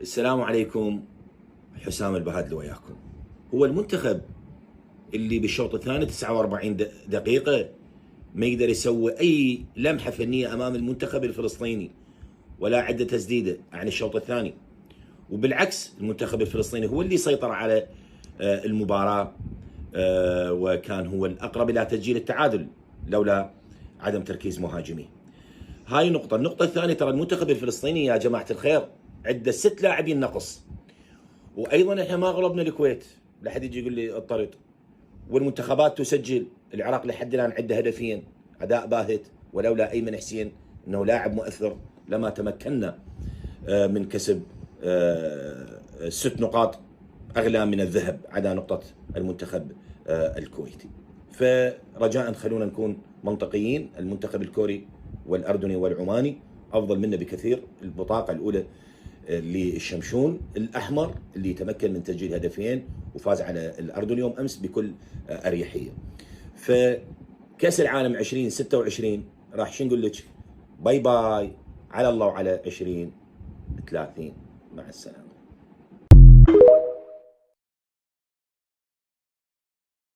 السلام عليكم. حسام البهادلي وياكم. هو المنتخب اللي بالشوط الثاني 49 دقيقة ما يقدر يسوي أي لمحة فنية أمام المنتخب الفلسطيني ولا عدة تسديدة عن الشوط الثاني، وبالعكس المنتخب الفلسطيني هو اللي سيطر على المباراة، وكان هو الأقرب إلى تسجيل التعادل لولا عدم تركيز مهاجميه. هاي نقطة. النقطة الثانية، ترى المنتخب الفلسطيني يا جماعة الخير عنده 6 لاعبين نقص، وايضا احنا ما غلبنا الكويت، لا حد يجي يقول لي اضطرد. والمنتخبات تسجل، العراق لحد الان عنده هدفين، اداء باهت، ولولا ايمن حسين انه لاعب مؤثر لما تمكنا من كسب 6 نقاط اغلى من الذهب على نقطة المنتخب الكويتي. فرجاء خلونا نكون منطقيين، المنتخب الكوري والاردني والعماني افضل منا بكثير. البطاقة الاولى للشمشون الاحمر اللي تمكن من تسجيل هدفين وفاز على الاردن يوم امس بكل اريحيه. فكاس العالم 2026 راح شو نقول لك؟ باي باي، على الله وعلى 2030. مع السلامه.